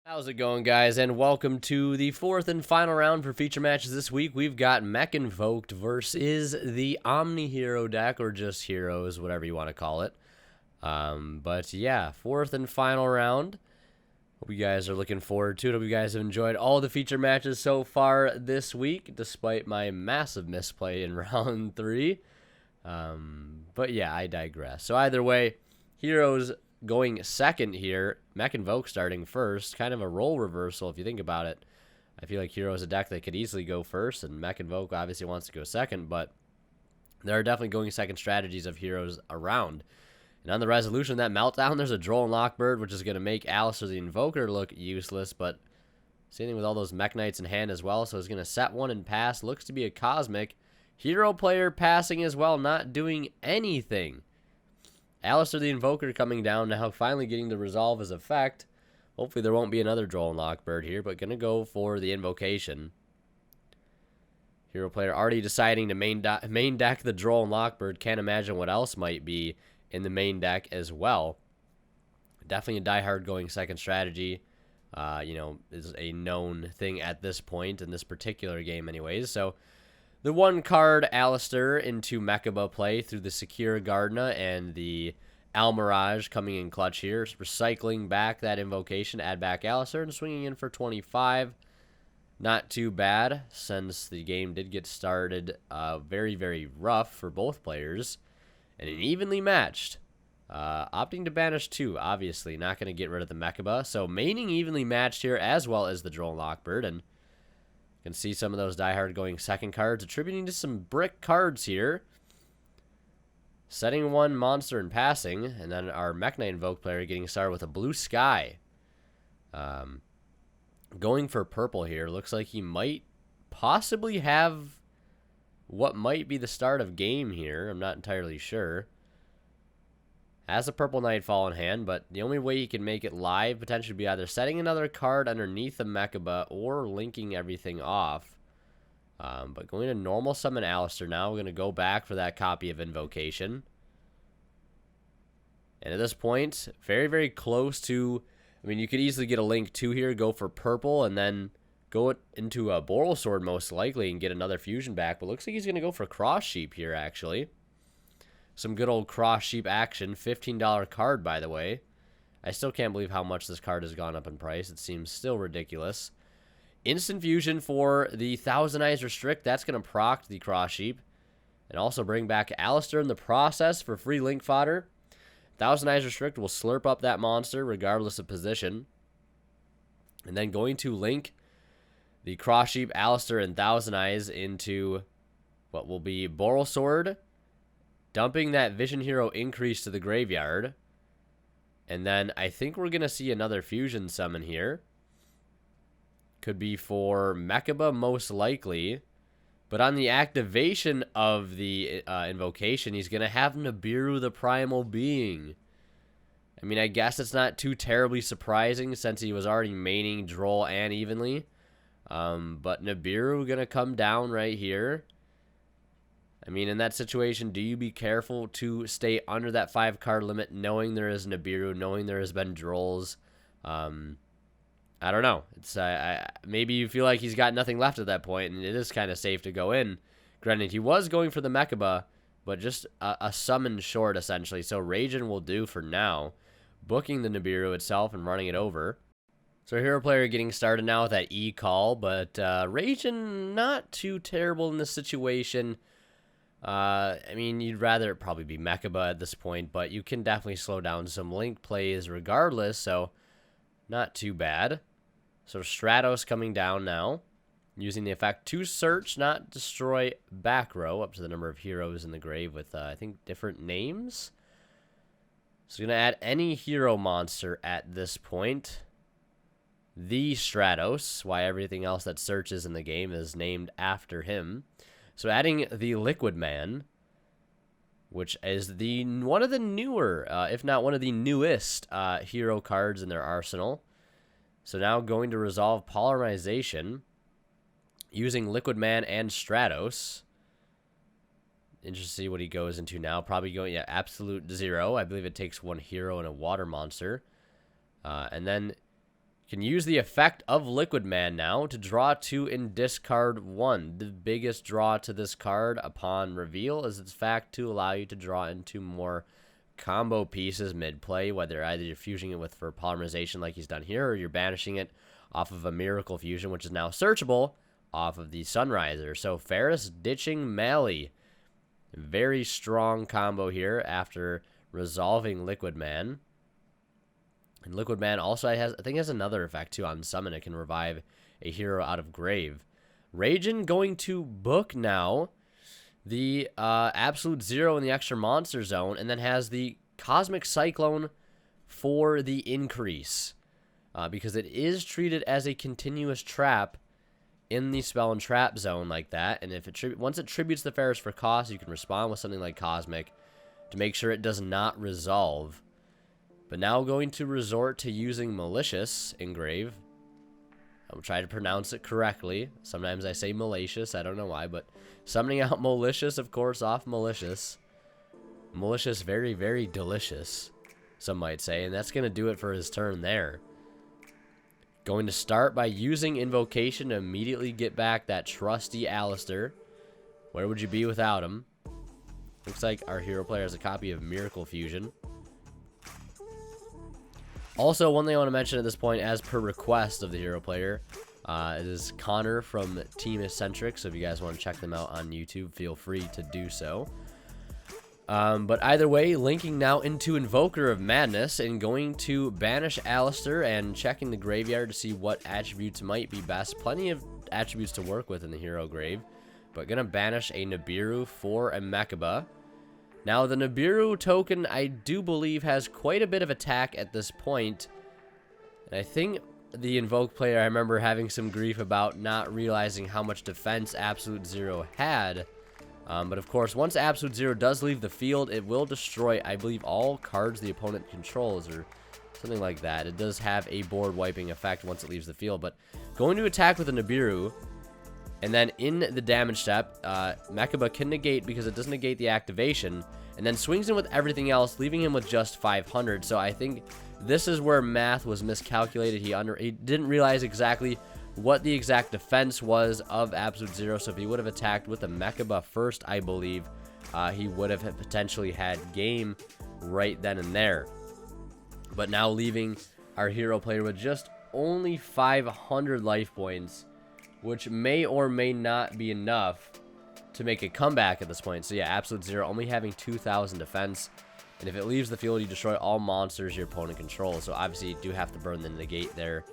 How's it going, guys? And welcome to the fourth and final round for feature matches this week. We've got Mekk Invoked versus the Omni Hero deck, or just Heroes, whatever you want to call it. But yeah, fourth and final round. Hope you guys are looking forward to it. Hope you guys have enjoyed all the feature matches so far this week, despite my massive misplay in round 3. But yeah, I digress. So either way, Heroes going second here. Mekk Invoke starting first. Kind of a role reversal if you think about it. I feel like Hero is a deck that could easily go first, and Mekk Invoke obviously wants to go second, but there are definitely going second strategies of Heroes around. And on the resolution, that Meltdown, there's a Droll and Lockbird, which is going to make Alistair the Invoker look useless, but same thing with all those Mekk-Knights in hand as well, so it's going to set one and pass. Looks to be a Cosmic. Hero player passing as well, not doing anything. Alistair the Invoker coming down now, finally getting to resolve his effect. Hopefully there won't be another Droll and Lockbird here, but going to go for the Invocation. Hero player already deciding to main deck the Droll and Lockbird. Can't imagine what else might be in the main deck as well. Definitely a diehard going second strategy. Is a known thing at this point in this particular game anyways. So the one card Alistair into Mekka play through the Secure Gardna and the Almirage coming in clutch here. Recycling back that Invocation, add back Alistair, and swinging in for 25. Not too bad, since the game did get started very, very rough for both players. And an evenly matched. Opting to banish 2, obviously. Not going to get rid of the Mekka. So maining evenly matched here, as well as the Droll and Lockbird. And you can see some of those diehard going second cards, attributing to some brick cards here. Setting one monster and passing. And then our Mekk-Knight Invoke player getting started with a Blue Sky. Going for purple here. Looks like he might possibly have what might be the start of game here. I'm not entirely sure. Has a purple Nightfall in hand, but the only way he can make it live potentially be either setting another card underneath the Mekka or linking everything off. But going to normal summon Alistair now. We're going to go back for that copy of Invocation. And at this point, very, very close to... I mean, you could easily get a Link 2 here, go for purple, and then go into a Boral Sword most likely and get another fusion back. But looks like he's going to go for Cross Sheep here, actually. Some good old Cross Sheep action. $15 card, by the way. I still can't believe how much this card has gone up in price. It seems still ridiculous. Instant fusion for the Thousand Eyes Restrict. That's going to proc the Cross Sheep. And also bring back Alistair in the process for free Link fodder. Thousand Eyes Restrict will slurp up that monster regardless of position. And then going to link the Cross Sheep, Alistair, and Thousand Eyes into what will be Boral Sword. Dumping that Vision Hero increase to the graveyard. And then I think we're going to see another fusion summon here. Could be for Mekka most likely. But on the activation of the Invocation, he's going to have Nibiru the Primal Being. I mean, I guess it's not too terribly surprising since he was already maining Droll and evenly. But Nibiru going to come down right here. I mean, in that situation, do you be careful to stay under that 5-card limit, knowing there is Nibiru, knowing there has been Drolls? I don't know. It's maybe you feel like he's got nothing left at that point, and it is kind of safe to go in. Granted, he was going for the Mekka, but just a summon short, essentially. So Ragin will do for now, booking the Nibiru itself and running it over. So hero player getting started now with that E-call, but Ragin not too terrible in this situation. I mean, you'd rather it probably be Mekka at this point, but you can definitely slow down some Link plays regardless, so not too bad. So Stratos coming down now, using the effect to search, not destroy back row, up to the number of heroes in the grave with, I think, different names. So going to add any hero monster at this point. The Stratos, why everything else that searches in the game is named after him. So adding the Liquid Man, which is one of the newer, if not one of the newest hero cards in their arsenal. So now going to resolve Polymerization using Liquid Man and Stratos. Interested to see what he goes into now. Probably going, yeah, Absolute Zero. I believe it takes one hero and a water monster. And then Can use the effect of Liquid Man now to draw 2 and discard 1. The biggest draw to this card upon reveal is its fact to allow you to draw into more combo pieces mid-play, whether either you're fusing it with for polymerization like he's done here, or you're banishing it off of a Miracle Fusion, which is now searchable off of the Sunriser. So Ferris ditching Mally. Very strong combo here after resolving Liquid Man. And Liquid Man also has, I think, has another effect too on summon. It can revive a hero out of grave. Ragin going to book now the Absolute Zero in the extra monster zone, and then has the Cosmic Cyclone for the increase. Because it is treated as a continuous trap in the spell and trap zone like that. And if it once it tributes the Ferris for cost, you can respond with something like Cosmic to make sure it does not resolve. But now going to resort to using Malicious Engrave. I'll try to pronounce it correctly. Sometimes I say malicious, I don't know why, but summoning out Malicious, of course, off Malicious. Malicious, very, very delicious, some might say, and that's going to do it for his turn there. Going to start by using Invocation to immediately get back that trusty Alistair. Where would you be without him? Looks like our hero player has a copy of Miracle Fusion. Also, one thing I want to mention at this point, as per request of the hero player, is Connor from Team Eccentric. So if you guys want to check them out on YouTube, feel free to do so. But either way, linking now into Invoker of Madness and going to banish Alistair and checking the graveyard to see what attributes might be best. Plenty of attributes to work with in the hero grave. But going to banish a Nibiru for a Mekka-Knight. Now, the Nibiru token, I do believe, has quite a bit of attack at this point. And I think the Invoked player, I remember having some grief about not realizing how much defense Absolute Zero had. But of course, once Absolute Zero does leave the field, it will destroy, I believe, all cards the opponent controls, or something like that. It does have a board wiping effect once it leaves the field. But going to attack with a Nibiru, and then in the damage step, Mekka-Knight can negate because it doesn't negate the activation, and then swings in with everything else, leaving him with just 500. So I think this is where math was miscalculated. He didn't realize exactly what the exact defense was of Absolute Zero. So if he would have attacked with the Mekka-Knight first, I believe, he would have potentially had game right then and there. But now leaving our hero player with just only 500 life points, which may or may not be enough to make a comeback at this point. So yeah, Absolute Zero only having 2,000 defense. And if it leaves the field, you destroy all monsters your opponent controls. So obviously you do have to burn the negate there.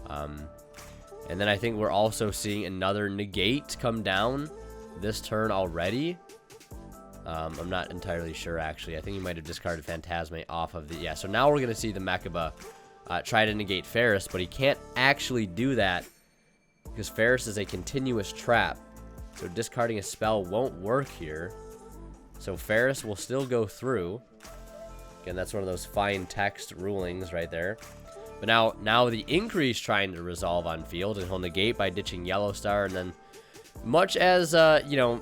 And then I think we're also seeing another negate come down this turn already. I'm not entirely sure, actually. I think he might have discarded Phantasme off of the... Yeah, so now we're going to see the Mekka-Knight try to negate Ferris, but he can't actually do that because Ferris is a continuous trap. So discarding a spell won't work here. So Ferris will still go through. Again, that's one of those fine text rulings right there. But now the increase trying to resolve on field, and he'll negate by ditching Yellow Star. And then, much as, you know,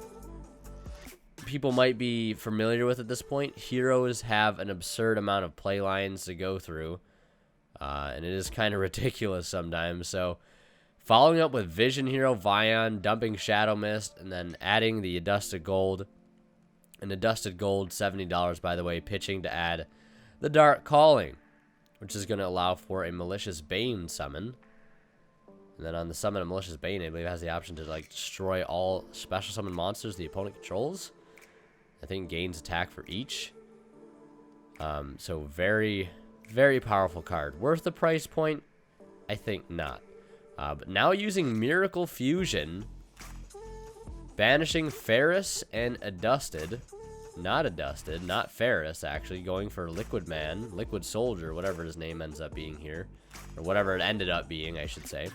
people might be familiar with at this point, heroes have an absurd amount of play lines to go through. And it is kind of ridiculous sometimes. So following up with Vision Hero, Vion, dumping Shadow Mist, and then adding the Adusted Gold. And Adusted Gold, $70, by the way, pitching to add the Dark Calling, which is going to allow for a Malicious Bane summon. And then on the summon of Malicious Bane, I believe it has the option to like destroy all special summon monsters the opponent controls. I think gains attack for each. So very, very powerful card. Worth the price point? I think not. But now using Miracle Fusion, banishing Ferris and Adusted. Not Adusted, not Ferris, actually. Going for Liquid Man, Liquid Soldier, whatever his name ends up being here. Or whatever it ended up being, I should say.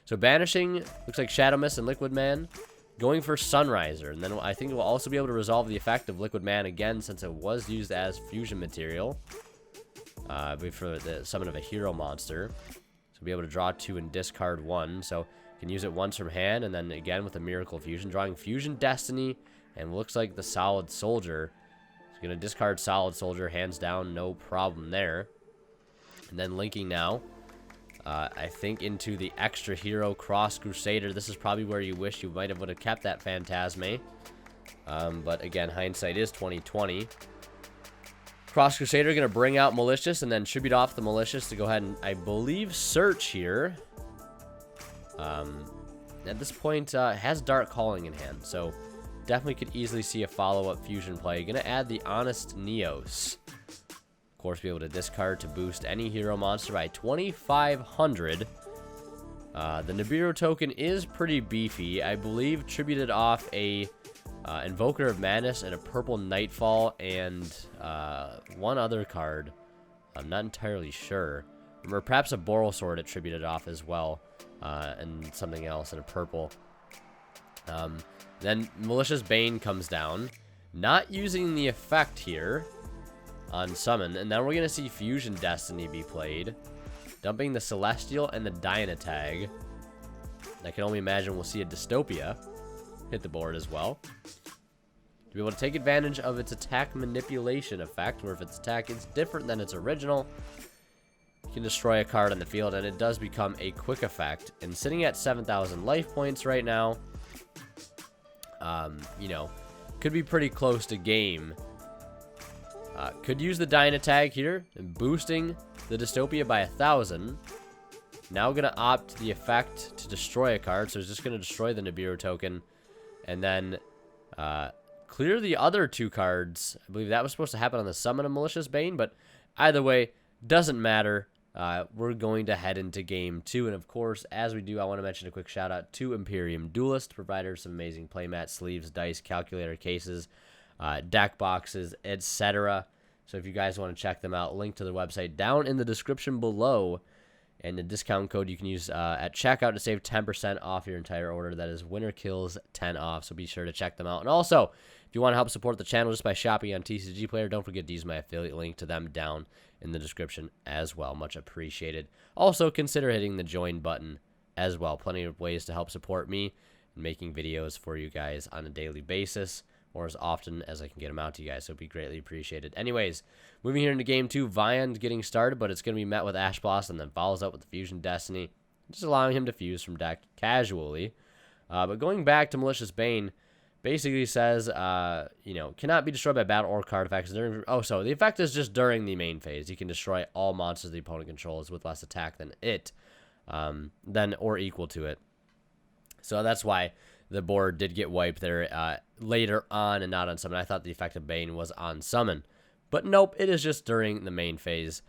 So banishing, looks like Shadow Mist and Liquid Man. Going for Sunriser. And then I think we'll also be able to resolve the effect of Liquid Man again, since it was used as fusion material. For the summon of a hero monster. So be able to draw 2 and discard 1. So can use it once from hand, and then again with a Miracle Fusion. Drawing Fusion Destiny, and looks like the Solid Soldier. He's going to discard Solid Soldier, hands down, no problem there. And then linking now I think into the extra hero Cross Crusader. This is probably where you wish you might have would have kept that Phantasme. But again, hindsight is 2020. Cross Crusader going to bring out Malicious and then tribute off the Malicious to go ahead and, I believe, search here. At this point, has Dark Calling in hand, so definitely could easily see a follow-up fusion play. Going to add the Honest Neos. Of course, be able to discard to boost any hero monster by 2,500. The Nibiru token is pretty beefy. I believe tributed off a Invoker of Madness and a purple Nightfall and one other card. I'm not entirely sure. Or perhaps a Boral Sword attributed off as well. And something else in a purple. Then Malicious Bane comes down. Not using the effect here on summon. And then we're going to see Fusion Destiny be played. Dumping the Celestial and the Dynatag. I can only imagine we'll see a Dystopia hit the board as well. To be able to take advantage of its attack manipulation effect, where if its attack is different than its original, you can destroy a card on the field, and it does become a quick effect. And sitting at 7,000 life points right now, you know, could be pretty close to game. Could use the Dynatag here, and boosting the Dystopia by 1,000. Now going to opt the effect to destroy a card, so it's just going to destroy the Nibiru token. And then clear the other two cards. I believe that was supposed to happen on the summon of Malicious Bane, but either way, doesn't matter. We're going to head into game 2. And of course, as we do, I want to mention a quick shout out to Imperium Duelist, provider of some amazing playmat, sleeves, dice, calculator cases, deck boxes, etc. So if you guys want to check them out, link to their website down in the description below. And the discount code you can use at checkout to save 10% off your entire order. That is WinterKills10 off. So be sure to check them out. And also, if you want to help support the channel just by shopping on TCG Player, don't forget to use my affiliate link to them down in the description as well. Much appreciated. Also, consider hitting the join button as well. Plenty of ways to help support me in making videos for you guys on a daily basis, or as often as I can get them out to you guys, so it'd be greatly appreciated. Anyways, moving here into game 2, Vion's getting started, but it's going to be met with Ash Blossom, and then follows up with the Fusion Destiny, just allowing him to fuse from deck casually. But going back to Malicious Bane, basically says, you know, cannot be destroyed by battle or card effects. So the effect is just during the main phase. You can destroy all monsters the opponent controls with less attack than it, or equal to it. So that's why the board did get wiped there later on and not on summon. I thought the effect of Bane was on summon. But nope, it is just during the main phase.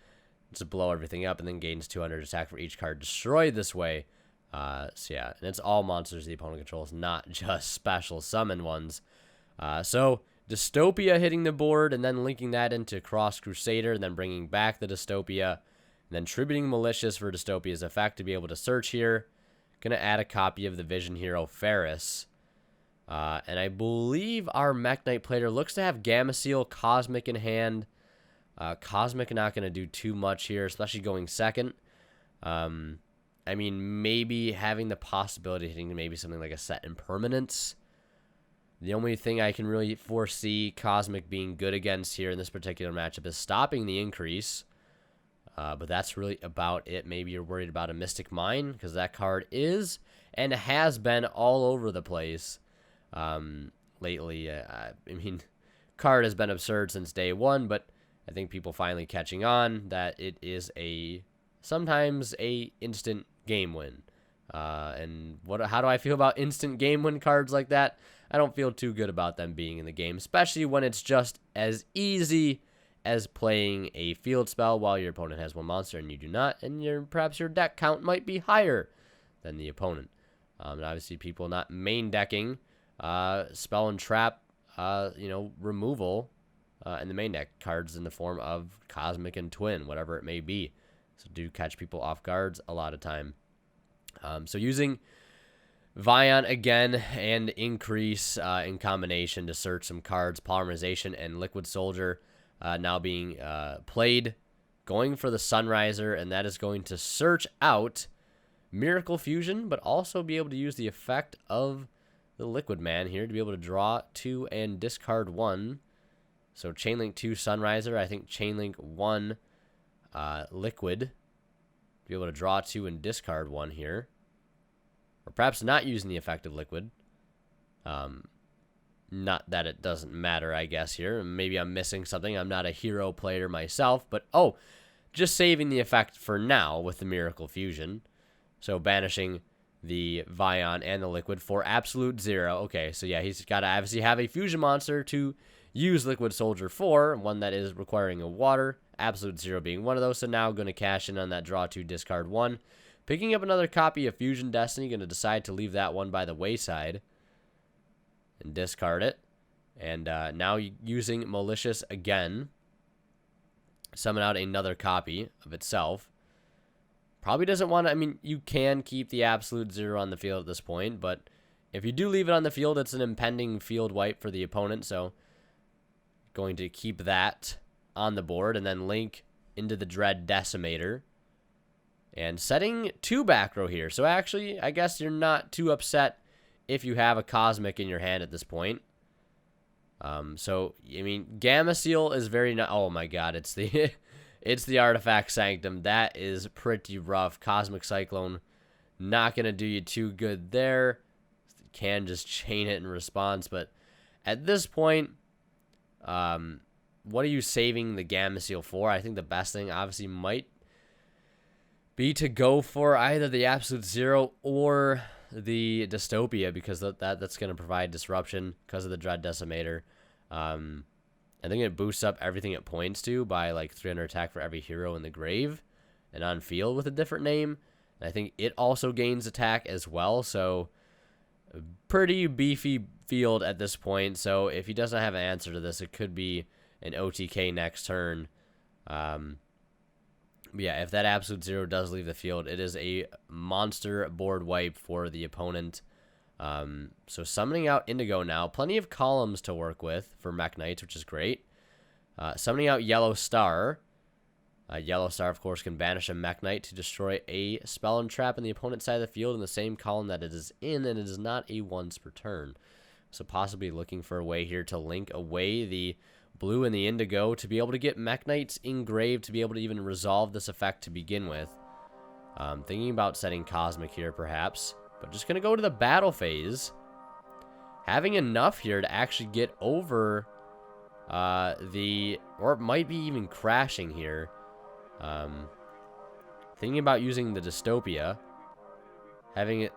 To blow everything up and then gains 200 attack for each card destroyed this way. So yeah, and it's all monsters the opponent controls, not just special summon ones. So Dystopia hitting the board and then linking that into Cross Crusader and then bringing back the Dystopia. And then tributing Malicious for Dystopia's effect to be able to search here. Going to add a copy of the Vision Hero Ferris. And I believe our Mekk-Knight player looks to have Gamma Seal, Cosmic in hand. Cosmic not going to do too much here, especially going second. I mean, maybe having the possibility of hitting maybe something like a Set Impermanence. The only thing I can really foresee Cosmic being good against here in this particular matchup is stopping the increase. But that's really about it. Maybe you're worried about a Mystic Mine, because that card is and has been all over the place lately. I mean, card has been absurd since day one, but I think people finally catching on that it is sometimes a instant game win. And how do I feel about instant game win cards like that? I don't feel too good about them being in the game, especially when it's just as easy as playing a field spell while your opponent has one monster and you do not, and perhaps your deck count might be higher than the opponent. And obviously, people not main decking spell and trap, removal in the main deck cards in the form of Cosmic and Twin, whatever it may be. So do catch people off guards a lot of time. So using Vion again and increase in combination to search some cards, Polymerization and Liquid Soldier now being played, going for the Sunriser, and that is going to search out Miracle Fusion, but also be able to use the effect of the Liquid Man here to be able to draw 2 and discard 1. So Chainlink 2 Sunriser, I think Chainlink 1 Liquid, to be able to draw 2 and discard 1 here. Or perhaps not using the effective liquid. Not that it doesn't matter, I guess, here. Maybe I'm missing something. I'm not a hero player myself. But, oh, just saving the effect for now with the Miracle Fusion. So banishing the Vion and the liquid for absolute 0. Okay, so yeah, he's got to obviously have a fusion monster to use Liquid Soldier for, one that is requiring a water, absolute 0 being one of those. So now going to cash in on that draw 2, discard 1. Picking up another copy of Fusion Destiny, going to decide to leave that one by the wayside and discard it. And now using Malicious again, summon out another copy of itself. Probably doesn't want to, I mean, you can keep the absolute 0 on the field at this point, but if you do leave it on the field, it's an impending field wipe for the opponent, so going to keep that on the board and then link into the Dread Decimator. And setting 2 back row here, so actually, I guess you're not too upset if you have a Cosmic in your hand at this point. So, I mean, Gamma Seal is very, oh my god, it's the... It's the Artifact Sanctum. That is pretty rough. Cosmic Cyclone, not going to do you too good there. Can just chain it in response. But at this point, what are you saving the Gamma Seal for? I think the best thing, obviously, might be to go for either the Absolute 0 or the Dystopia, because that's going to provide disruption because of the Dread Decimator. I think it boosts up everything it points to by like 300 attack for every hero in the grave and on field with a different name. And I think it also gains attack as well. So pretty beefy field at this point. So if he doesn't have an answer to this, it could be an OTK next turn. But yeah, if that absolute 0 does leave the field, it is a monster board wipe for the opponent. So summoning out Indigo now. Plenty of columns to work with for Mekk-Knights, which is great. Summoning out Yellow Star. Yellow Star, of course, can banish a Mekk-Knight to destroy a spell and trap in the opponent's side of the field in the same column that it is in, and it is not a once per turn. So possibly looking for a way here to link away the blue and the indigo to be able to get Mekk-Knights engraved to be able to even resolve this effect to begin with. Thinking about setting Cosmic here, perhaps. But just going to go to the battle phase. Having enough here to actually get over or it might be even crashing here. Thinking about using the Dystopia. Having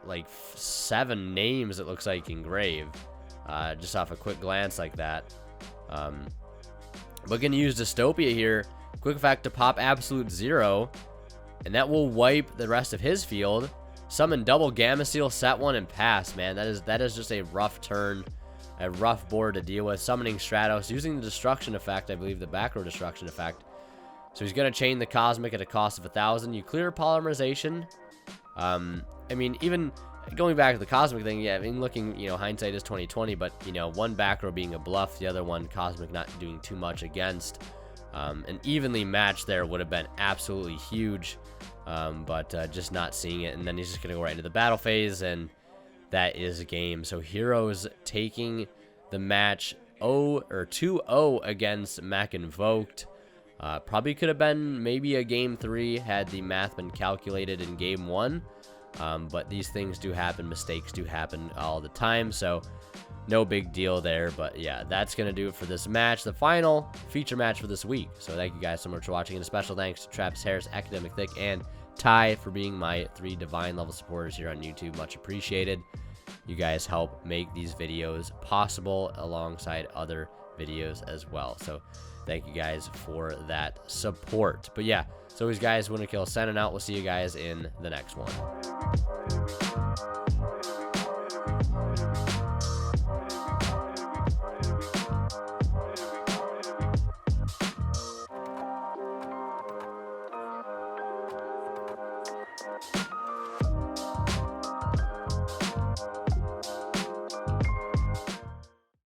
like 7 names, it looks like, engraved. Just off a quick glance like that. But going to use Dystopia here. Quick effect to pop Absolute 0. And that will wipe the rest of his field. Summon double Gamma Seal, set 1, and pass, man. That is just a rough turn, a rough board to deal with. Summoning Stratos, using the Destruction effect, I believe the back row Destruction effect. So he's going to chain the Cosmic at a cost of 1,000. You clear Polymerization. I mean, even going back to the Cosmic thing, yeah, I mean, looking, you know, hindsight is 20/20, but, you know, one back row being a bluff, the other one Cosmic not doing too much against. An evenly matched there would have been absolutely huge. But just not seeing it, and then he's just going to go right into the battle phase, and that is a game. So Heroes taking the match 2-0 against Mekk Invoked. Probably could have been maybe a game 3 had the math been calculated in game 1, but these things do happen, mistakes do happen all the time, so no big deal there. But yeah, that's going to do it for this match, the final feature match for this week. So thank you guys so much for watching, and a special thanks to Travis Harris, Academic Thick, and Ty for being my 3 divine level supporters here on YouTube. Much appreciated. You guys help make these videos possible alongside other videos as well. So thank you guys for that support. But yeah, so always, guys, Winner Kill signing out. We'll see you guys in the next one.